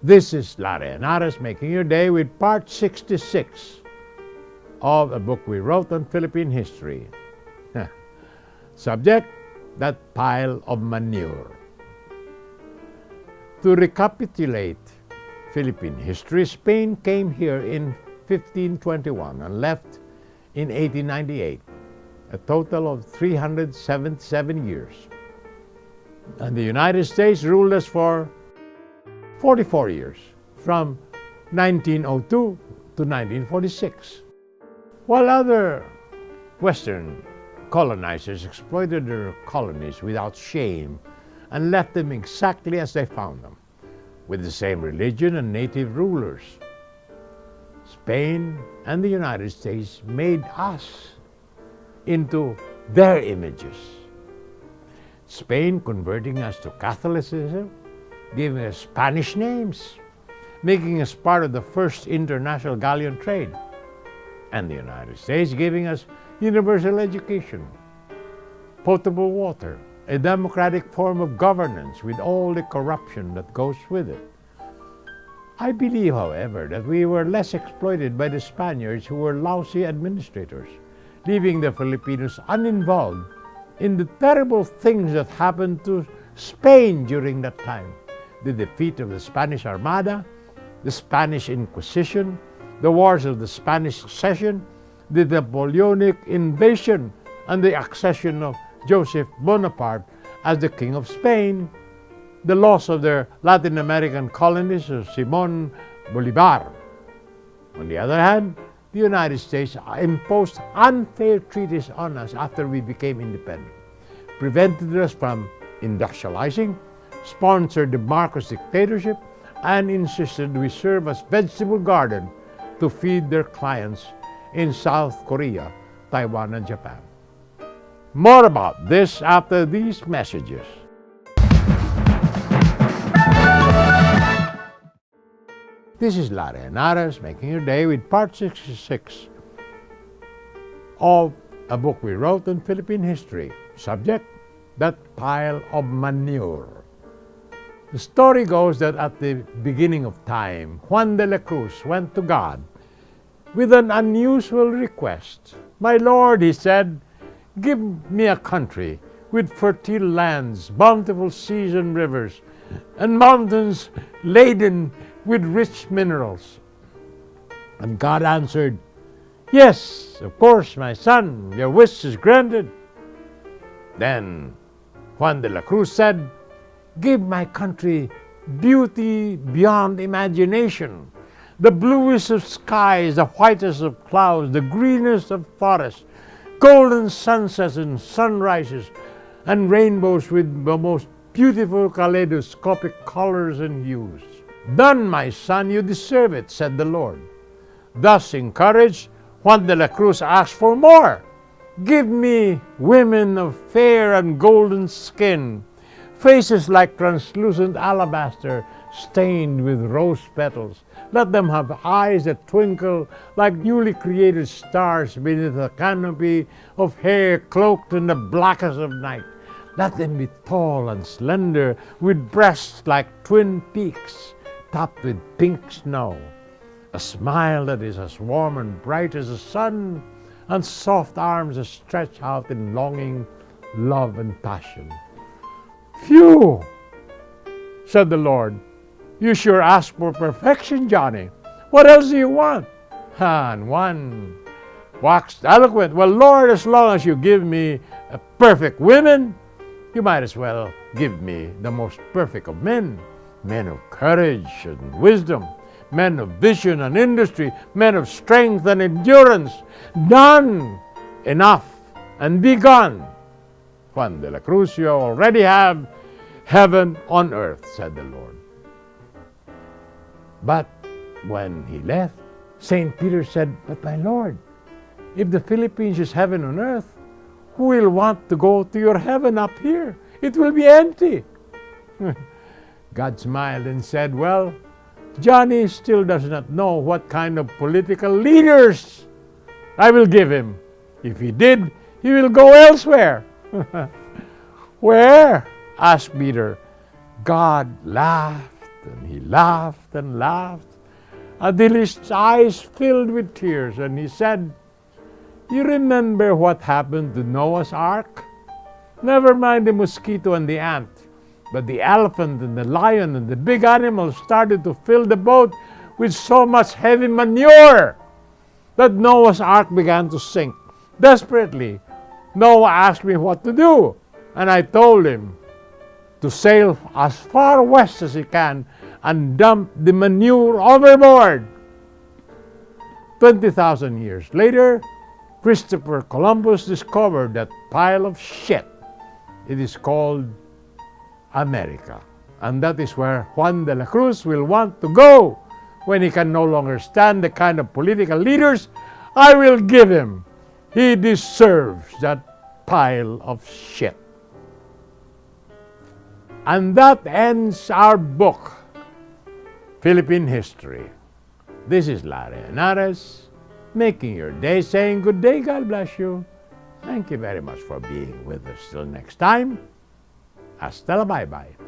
This is Larry Henares making your day with part 66 of a book we wrote on Philippine history. Subject, that pile of manure. To recapitulate Philippine history, Spain came here in 1521 and left in 1898, a total of 377 years. And the United States ruled us for 44 years, from 1902 to 1946. While other Western colonizers exploited their colonies without shame and left them exactly as they found them, with the same religion and native rulers, Spain and the United States made us into their images. Spain converting us to Catholicism, giving us Spanish names, making us part of the first international galleon trade, and the United States giving us universal education, potable water, a democratic form of governance with all the corruption that goes with it. I believe, however, that we were less exploited by the Spaniards, who were lousy administrators, leaving the Filipinos uninvolved in the terrible things that happened to Spain during that time. The defeat of the Spanish Armada, the Spanish Inquisition, the wars of the Spanish Succession, the Napoleonic invasion, and the accession of Joseph Bonaparte as the King of Spain, the loss of their Latin American colonies of Simon Bolivar. On the other hand, the United States imposed unfair treaties on us after we became independent, prevented us from industrializing, sponsored the Marcos dictatorship, and insisted we serve as vegetable garden to feed their clients in South Korea, Taiwan, and Japan. More about this after these messages. This is Larry Henares making your day with part 66 of a book we wrote on Philippine history. Subject, that pile of manure. The story goes that at the beginning of time, Juan de la Cruz went to God with an unusual request. "My Lord," he said, "give me a country with fertile lands, bountiful seas and rivers, and mountains laden with rich minerals." And God answered, "Yes, of course, my son, your wish is granted." Then Juan de la Cruz said, "Give my country beauty beyond imagination, the bluest of skies, the whitest of clouds, the greenest of forests, golden sunsets and sunrises, and rainbows with the most beautiful kaleidoscopic colors and hues." "Done, my son, you deserve it," said the Lord. Thus encouraged, Juan de la Cruz asked for more. "Give me women of fair and golden skin, faces like translucent alabaster stained with rose petals. Let them have eyes that twinkle like newly created stars beneath a canopy of hair cloaked in the blackest of night. Let them be tall and slender, with breasts like twin peaks, topped with pink snow, a smile that is as warm and bright as the sun, and soft arms that stretch out in longing, love, and passion." "Phew," said the Lord. "You sure asked for perfection, Johnny. What else do you want?" And one waxed eloquent. "Well, Lord, as long as you give me perfect women, you might as well give me the most perfect of men. Men of courage and wisdom, men of vision and industry, men of strength and endurance. Done! Enough, and be gone." "Juan de la Cruz, you already have heaven on earth," said the Lord. But when he left, St. Peter said, "But my Lord, if the Philippines is heaven on earth, who will want to go to your heaven up here? It will be empty." God smiled and said, "Well, Johnny still does not know what kind of political leaders I will give him. If he did, he will go elsewhere." "Where?" asked Peter. God laughed and he laughed and laughed until his eyes filled with tears, and he said, "You remember what happened to Noah's Ark? Never mind the mosquito and the ant, but the elephant and the lion and the big animals started to fill the boat with so much heavy manure that Noah's Ark began to sink. Desperately, Noah asked me what to do, and I told him to sail as far west as he can and dump the manure overboard." 20,000 years later, Christopher Columbus discovered that pile of shit. It is called America. And that is where Juan de la Cruz will want to go when he can no longer stand the kind of political leaders I will give him. He deserves that pile of shit. And that ends our book, Philippine History. This is Larry Henares, making your day, saying good day, God bless you. Thank you very much for being with us. Till next time, hasta la bye-bye.